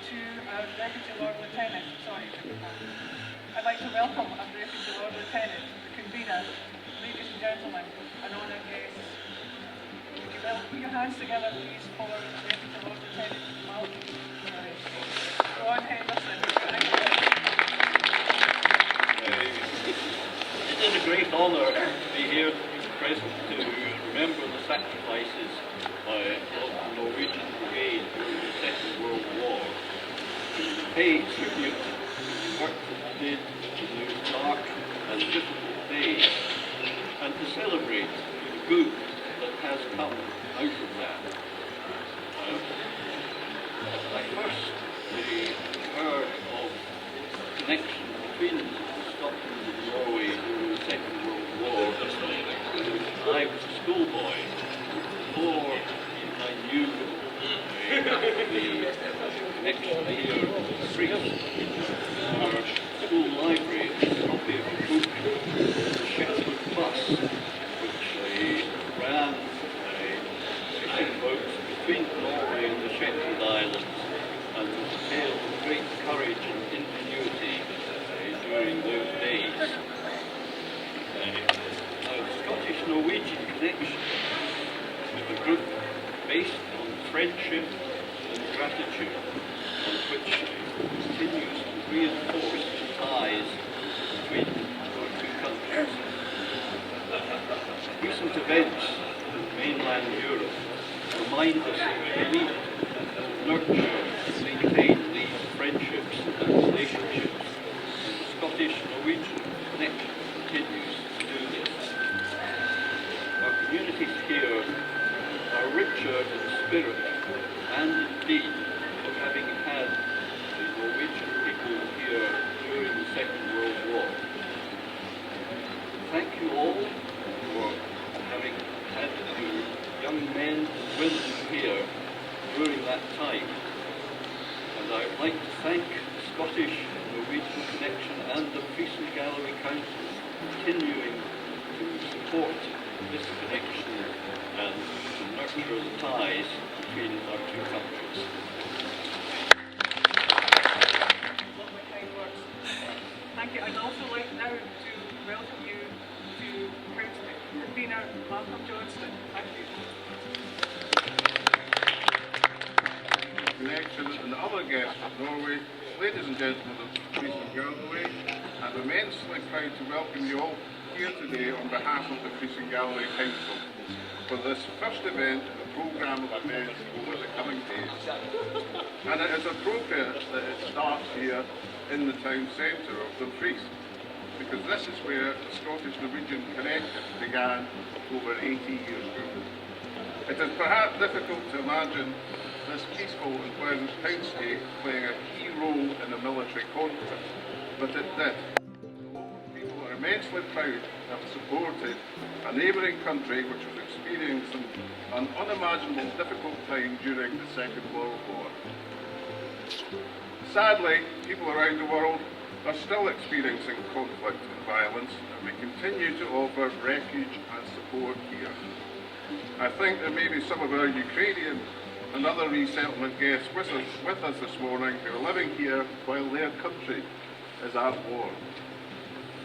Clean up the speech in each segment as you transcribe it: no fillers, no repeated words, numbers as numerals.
to our Deputy Lord Lieutenant, I'd like to welcome our Deputy Lord Lieutenant, the convener, ladies and gentlemen, and honoured guests. Would you put your hands together, please, for Deputy Lord Lieutenant Ron Henderson. It is a great honour to be here present to remember the sacrifices of the Norwegian Brigade during the Second World War, to pay tribute to the work that they did in those dark and difficult days, and to celebrate the good that has come out of that. I first heard of the connection between Scotland and Norway during the Second World War. I was a schoolboy before I knew the connection here to the priest. Our school library has a copy of a book, The Shepherd Bus, which ran fishing boats between Norway and the Shetland Islands, and was a tale of great courage and ingenuity during those days. Our Scottish Norwegian connection is a group based on friendship and gratitude, and which continues to reinforce the ties between our two countries. Recent events in mainland Europe remind us of the need to nurture and maintain these friendships and relationships, and the Scottish Norwegian connection continues to do this. Our communities here are richer in spirit and in deed of having had the Norwegian people here during the Second World War. Thank you all for having had your young men and women here during that time. And I would like to thank the Scottish Norwegian Connection and the Priest and Gallery Council for continuing to support this connection and to nurture the ties between our two countries. Lovely kind words. Thank you. I'd also like now to welcome you to convener Malcolm Johnston. Thank you. Connection and other guests from Norway, ladies and gentlemen of the Priest and Gallery, I'm immensely proud to welcome you all here today on behalf of the Priest and Gallery Council for this first event in the programme of events over the coming days. And it is appropriate that it starts here in the town centre of Dumfries, because this is where the Scottish Norwegian connection began over 80 years ago. It is perhaps difficult to imagine this peaceful and pleasant town state playing a key role in the military conflict, but it did. The local people are immensely proud to have supported a neighbouring country which was experiencing an unimaginable difficult time during the Second World War. Sadly, people around the world are still experiencing conflict and violence, and we continue to offer refuge and support here. I think there may be some of our Ukrainian and other resettlement guests with us this morning who are living here while their country is at war.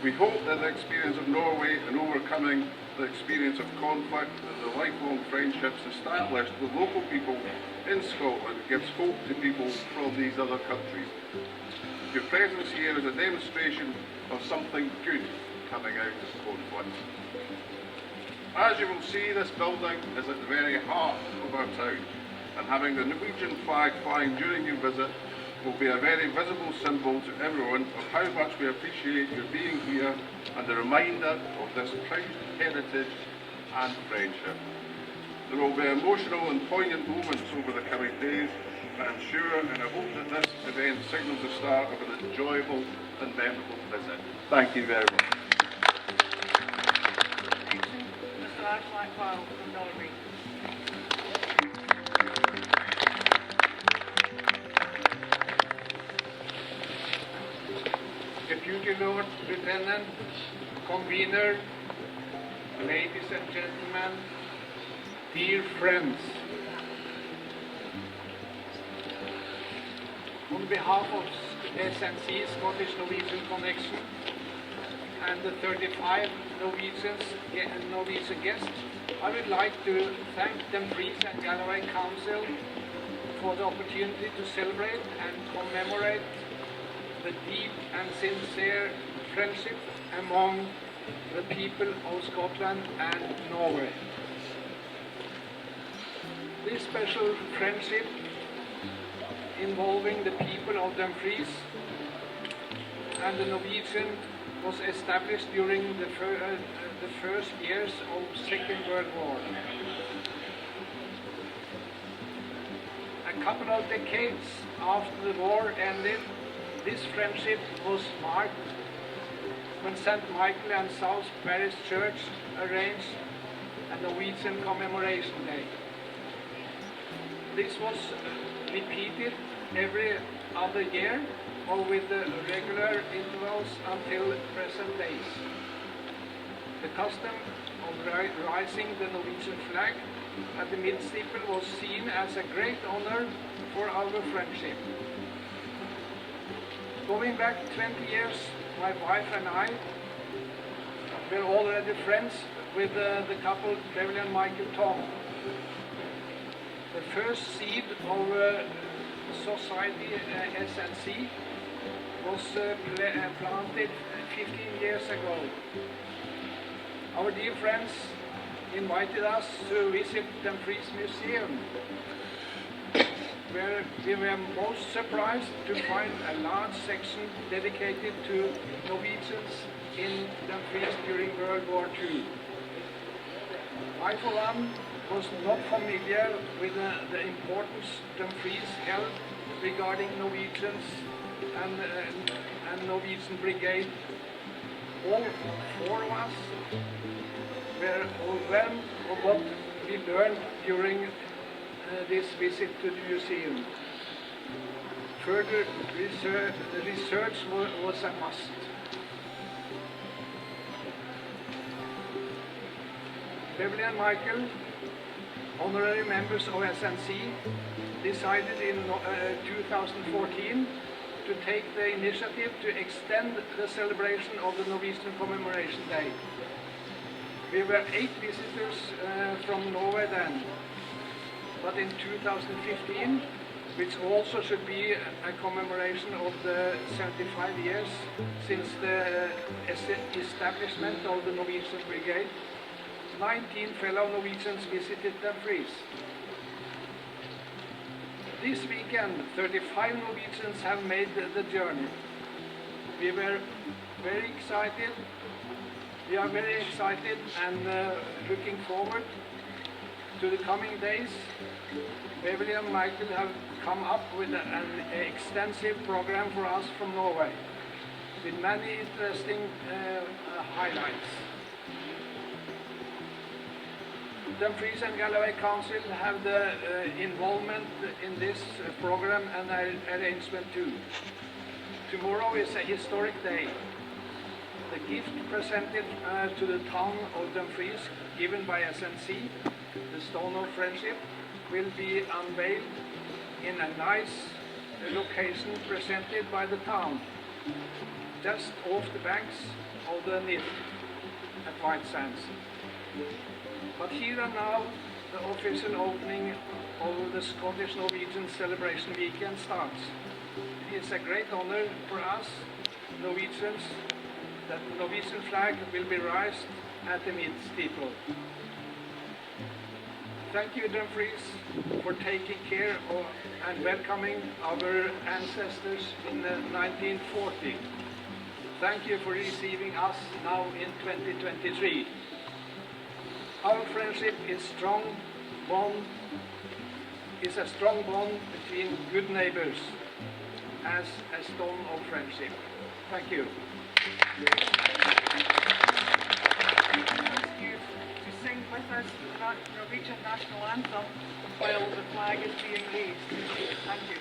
We hope that the experience of Norway in overcoming the experience of conflict and the lifelong friendships established with local people in Scotland gives hope to people from these other countries. Your presence here is a demonstration of something good coming out of conflict. As you will see, this building is at the very heart of our town, and having the Norwegian flag flying during your visit will be a very visible symbol to everyone of how much we appreciate your being here and a reminder of this proud heritage and friendship. There will be emotional and poignant moments over the coming days, I'm sure, and I hope that this event signals the start of an enjoyable and memorable visit. Thank you very much. Mr. Ash Blackwell from Norway. Deputy Lord Lieutenant, Convener, ladies and gentlemen, dear friends. behalf of SNC, Scottish Norwegian Connection, and the 35 Norwegian guests, I would like to thank Dumfries and Galloway Council for the opportunity to celebrate and commemorate the deep and sincere friendship among the people of Scotland and Norway. This special friendship involving the people of Dumfries and the Norwegian was established during the first years of Second World War. A couple of decades after the war ended, this friendship was marked when St. Michael and South Parish Church arranged a Norwegian commemoration day. This was repeated every other year or with regular intervals until present days. The custom of raising the Norwegian flag at the mid-steeple was seen as a great honor for our friendship. Going back 20 years, my wife and I were already friends with the couple Beverly and Michael Tom. The first seed of Society SNC was planted 15 years ago. Our dear friends invited us to visit Dumfries Museum, where we were most surprised to find a large section dedicated to Norwegians in Dumfries during World War II. I, for one, was not familiar with the importance Dumfries held regarding Norwegians and Norwegian Brigade. All four of us were overwhelmed of what we learned during this visit to the museum. Further research was a must. Beverly and Michael, honorary members of SNC, decided in 2014 to take the initiative to extend the celebration of the Norwegian Commemoration Day. We were 8 visitors from Norway then, but in 2015, which also should be a commemoration of the 75 years since the establishment of the Norwegian Brigade, 19 fellow Norwegians visited Dumfries. This weekend, 35 Norwegians have made the journey. We were very excited. We are very excited and looking forward to the coming days. Beverly and Michael have come up with an extensive program for us from Norway, with many interesting highlights. Dumfries and Galloway Council have the involvement in this program and arrangement too. Tomorrow is a historic day. The gift presented to the town of Dumfries, given by SNC, the Stone of Friendship, will be unveiled in a nice location presented by the town, just off the banks of the Nith at White Sands. But here and now, the official opening of the Scottish Norwegian celebration weekend starts. It is a great honor for us, Norwegians, that the Norwegian flag will be raised at the mid-steeple. Thank you, Dumfries, for taking care of and welcoming our ancestors in 1940. Thank you for receiving us now in 2023. Our friendship is a strong bond between good neighbors as a stone of friendship. Thank you. Ask you to sing with us the Norwegian national anthem while the flag is being raised. Thank you.